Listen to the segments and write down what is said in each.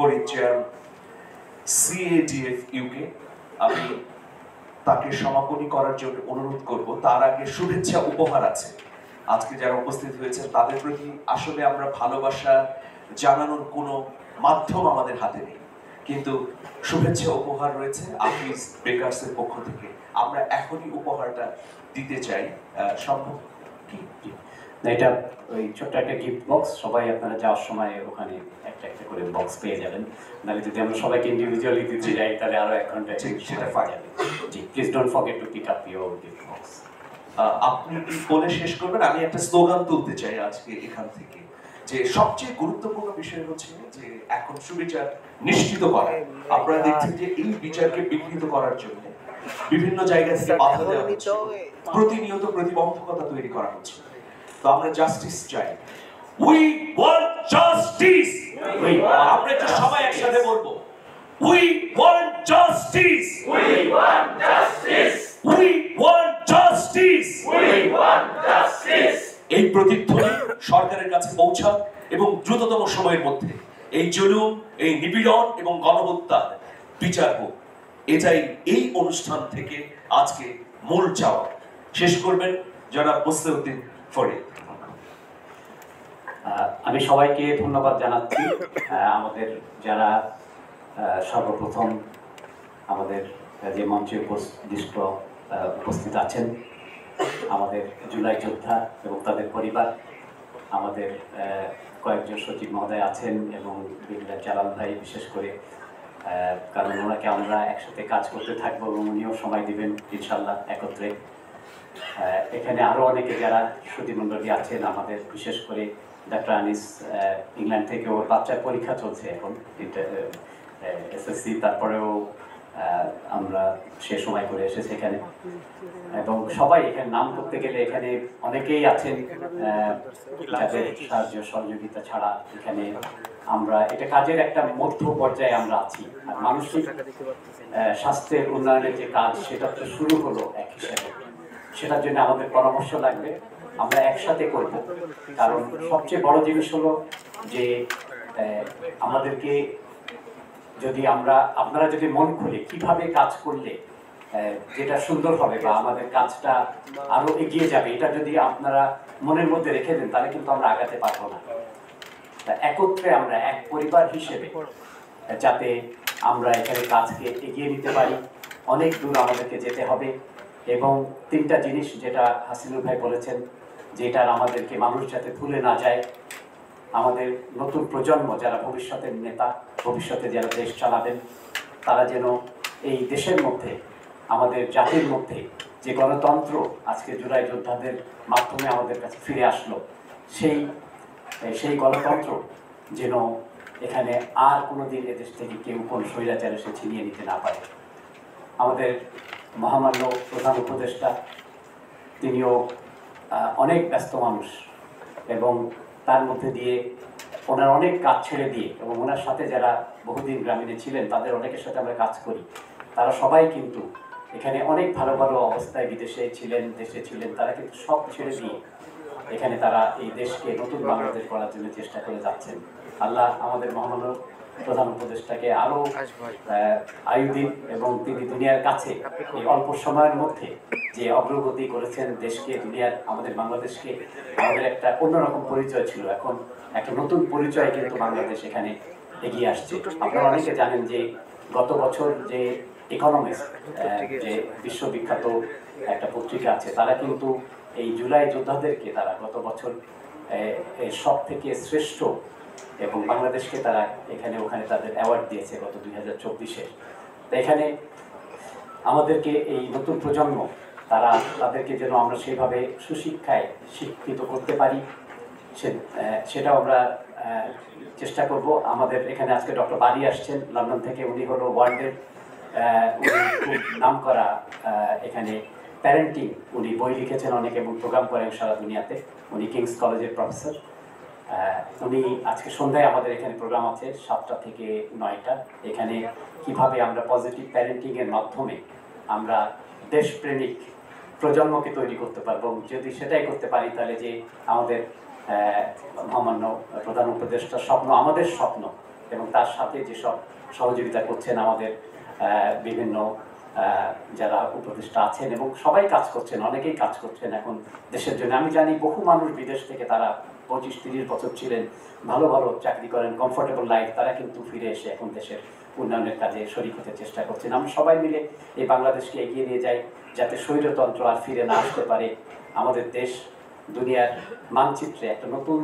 Farid chair CADF UK, আমি তাকে সমাপনী করার জন্য অনুরোধ করব। তার আগে শুভেচ্ছা উপহার আছে। আজকে যারা উপস্থিত হয়েছেন তাদের প্রতি আসলে আমরা ভালোবাসা জানানোর কোনো মাধ্যম আমাদের হাতে নেই, কিন্তু শুভেচ্ছা উপহার রয়েছে আফিজ বেকার্সের পক্ষ থেকে। আমরা এখনই উপহারটা দিতে চাই। সম্ভব কি? এটা ওই ছোট্ট একটা গিফট বক্স, সবাই আপনারা যাওয়ার সময় ওখানে একটা একটা করে বক্স পেয়ে যাবেন। নাহলে যদি আমরা সবাইকে ইন্ডিভিজুয়ালি দিতে যাই তাহলে আরো 1 ঘন্টা সেটা পাওয়া যাবে। জি, please don't forget to pick up your gift box. আপনি কি বলে শেষ করবেন? আমি একটা স্লোগান তুলতে চাই আজকে এখান থেকে, যে সবচেয়ে গুরুত্বপূর্ণ বিষয় হচ্ছে যে এখন সুবিচার নিশ্চিত করা। আপনারা দেখছেন যে এই বিচারকে বিঘ্নিত করার জন্য বিভিন্ন জায়গা থেকে বাধা দেওয়া হচ্ছে, প্রতিনিয়ত প্রতিবন্ধকতা তৈরি করা হচ্ছে। তো আমরা জাস্টিস চাই। We want justice. আমরা যে সবাই একসাথে বলবো, we want justice, we want justice, we want justice, we want justice. এই প্রতিধ্বনি সরকারের কাছে পৌঁছাক এবং দ্রুততম সময়ের মধ্যে এই জুলুম, এই নিপীড়ন এবং গণহত্যার বিচার হোক। এটাই এই অনুষ্ঠান থেকে আজকে মূল চাওয়া। শেষ করবেন জনাব মুসলিউদ্দিন ফরিদ। আমি সবাইকে ধন্যবাদ জানাচ্ছি। আমাদের যারা সর্বপ্রথম আমাদের যে মঞ্চে উপস্থিত আছেন, আমাদের জুলাই যোদ্ধা এবং তাদের পরিবার, আমাদের কয়েকজন সচিব মহোদয় আছেন এবং জালাল ভাই বিশেষ করে, কারণ ওনাকে আমরা একসাথে কাজ করতে থাকবো এবং উনিও সময় দিবেন ইনশাল্লাহ একত্রে। এখানে আরও অনেকে যারা সুধীমণ্ডলী আছেন আমাদের, বিশেষ করে ডাক্তার আনিস ইংল্যান্ড থেকে, ওর বাচ্চার পরীক্ষা চলছে এখন SSC, তারপরেও আমরা সে সময় করে এসেছি এখানে। এবং সবাই এখানে নাম করতে গেলে এখানে অনেকেই আছেন যাদের সাহায্য সহযোগিতা ছাড়া এখানে আমরা, এটা কাজের একটা মধ্য পর্যায়ে আমরা আছি। আর মানসিক স্বাস্থ্যের উন্নয়নের যে কাজ সেটা তো শুরু হলো এক হিসাবে, সেটার জন্য আমাদের পরামর্শ লাগবে, আমরা একসাথে করব। কারণ সবচেয়ে বড় জিনিস হলো যে আমাদেরকে যদি আপনারা যদি মন খুলে কিভাবে কাজ করলে যেটা সুন্দর হবে বা আমাদের কাজটা আরো এগিয়ে যাবে, এটা যদি আপনারা মনের মধ্যে রেখে দেন তাহলে কিন্তু আমরা আগাতে পারবো না। একত্রে আমরা এক পরিবার হিসেবে যাতে আমরা এখানে কাজকে এগিয়ে নিতে পারি, অনেক দূর আমাদেরকে যেতে হবে। এবং 3টা জিনিস যেটা হাসিনুর ভাই বলেছেন, যেটার আমাদেরকে মানুষ যাতে ভুলে না যায়, আমাদের নতুন প্রজন্ম যারা ভবিষ্যতের নেতা, ভবিষ্যতে যারা দেশ চালাবেন, তারা যেন এই দেশের মধ্যে, আমাদের জাতির মধ্যে যে গণতন্ত্র আজকে জুলাই যোদ্ধাদের মাধ্যমে আমাদের কাছে ফিরে আসলো, সেই গণতন্ত্র যেন এখানে আর কোনোদিন এদেশ থেকে কেউ কোন স্বৈরাচার এসে ছিনিয়ে নিতে না পারে। আমাদের মহামান্য প্রধান উপদেষ্টা, তিনিও অনেক ব্যস্ত মানুষ এবং তার মধ্যে দিয়ে ওনার অনেক কাজ ছেড়ে দিয়ে, এবং ওনার সাথে যারা বহুদিন গ্রামীণে ছিলেন তাদের অনেকের সাথে আমরা কাজ করি, তারা সবাই কিন্তু এখানে অনেক ভালো ভালো অবস্থায় বিদেশে ছিলেন, দেশে ছিলেন, তারা কিন্তু সব ছেড়ে দিয়ে এখানে তারা এই দেশকে নতুন বাংলাদেশ করার জন্য চেষ্টা করে যাচ্ছেন। আল্লাহ আমাদের মহামান্য প্রধান উপদেষ্টাকে আরো আয়ু দিন এবং তিনি দুনিয়ার কাছে এই অল্প সময়ের মধ্যে যে অগ্রগতি করেছেন, দেশকে, দুনিয়ার, আমাদের বাংলাদেশকে, আমাদের একটা অন্যরকম পরিচয় ছিল, এখন একটা নতুন পরিচয় কিন্তু বাংলাদেশ এখানে এগিয়ে আসছে। আপনারা অনেকে জানেন যে গত বছর যে ইকোনমিস্ট, যে বিশ্ববিখ্যাত একটা পত্রিকা আছে, তারা কিন্তু এই জুলাই যোদ্ধাদেরকে তারা গত বছর সব থেকে শ্রেষ্ঠ এবং বাংলাদেশকে তারা এখানে ওখানে তাদের অ্যাওয়ার্ড দিয়েছে গত 2024-এ। তো এখানে আমাদেরকে এই নতুন প্রজন্ম, তাদেরকে যেন আমরা সেভাবে সুশিক্ষায় শিক্ষিত করতে পারি, সেটাও আমরা চেষ্টা করব। আমাদের এখানে আজকে ডক্টর বারি আসছেন লন্ডন থেকে, উনি হলো ওয়ার্ল্ডের খুব নাম করা এখানে প্যারেন্টিং, উনি বই লিখেছেন অনেক এবং প্রোগ্রাম করেন সারা দুনিয়াতে, উনি কিংস কলেজের প্রফেসর। উনি আজকে সন্ধ্যায় আমাদের এখানে প্রোগ্রাম আছে 7টা থেকে 9টা, এখানে কিভাবে আমরা পজিটিভ প্যারেন্টিংয়ের মাধ্যমে আমরা দেশপ্রেমিক প্রজন্মকে তৈরি করতে পারবো। যদি সেটাই করতে পারি তাহলে যে আমাদের মহামান্য প্রধান উপদেষ্টার স্বপ্ন, আমাদের স্বপ্ন এবং তার সাথে যেসব সহযোগিতা করছেন আমাদের বিভিন্ন যারা উপদেষ্টা আছেন এবং সবাই কাজ করছেন, অনেকেই কাজ করছেন এখন দেশের জন্য। আমি জানি বহু মানুষ বিদেশ থেকে, তারা 25-30 বছর ছিলেন, ভালো ভালো চাকরি করেন, কমফোর্টেবল লাইফ, তারা কিন্তু ফিরে এসে এখন দেশের উন্নয়নের কাজে শরিক হতে চেষ্টা করছেন। আমরা সবাই মিলে এই বাংলাদেশকে এগিয়ে নিয়ে যাই, যাতে স্বৈরতন্ত্র আর ফিরে না আসতে পারে। আমাদের দেশ দুনিয়ার মানচিত্রে একটা নতুন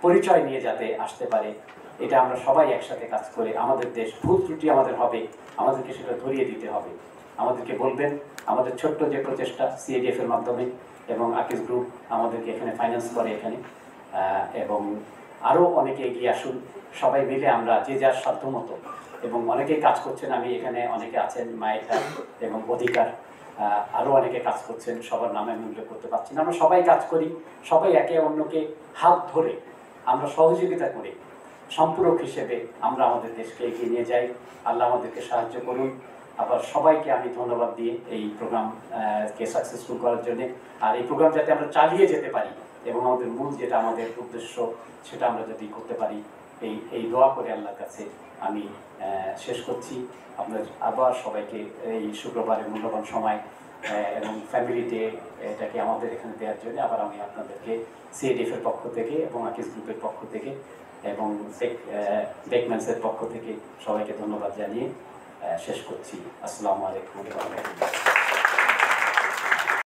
পরিচয় নিয়ে যাতে আসতে পারে, এটা আমরা সবাই একসাথে কাজ করে, আমাদের দেশ ভুল ত্রুটি আমাদের হবে, আমাদেরকে সেটা ধরিয়ে দিতে হবে। আমাদেরকে বলবেন, আমাদের ছোট্ট যে প্রচেষ্টা CADF এর মাধ্যমে এবং আকিজ গ্রুপ আমাদেরকে এখানে ফাইন্যান্স করে এখানে, এবং আরও অনেকে এগিয়ে আসুন, সবাই মিলে আমরা যে যার সাধ্যমতো, এবং অনেকেই কাজ করছেন, আমি এখানে অনেকে আছেন, মায়েরা এবং অধিকার, আরও অনেকে কাজ করছেন, সবার নামে আমি উল্লেখ করতে পারছি না। আমরা সবাই কাজ করি, সবাই একে অন্যকে হাত ধরে আমরা সহযোগিতা করি, সম্পূরক হিসেবে আমরা আমাদের দেশকে এগিয়ে নিয়ে যাই। আল্লাহ আমাদেরকে সাহায্য করুন। আবার সবাইকে আমি ধন্যবাদ দিয়ে এই প্রোগ্রামকে সাকসেসফুল করার জন্য, আর এই প্রোগ্রাম যাতে আমরা চালিয়ে যেতে পারি এবং আমাদের মূল যেটা আমাদের উদ্দেশ্য সেটা আমরা যদি করতে পারি, এই দোয়া করে আল্লাহর কাছে আমি শেষ করছি। আপনার আবার সবাইকে এই শুক্রবারের মূল্যবান সময় এবং ফ্যামিলি ডে এটাকে আমাদের এখানে দেওয়ার জন্য আবার আমি আপনাদেরকে CADF এর পক্ষ থেকে এবং আকিজ গ্রুপের পক্ষ থেকে এবং বেকম্যান্সের পক্ষ থেকে সবাইকে ধন্যবাদ জানিয়ে শেষ করছি। আসসালামু আলাইকুম।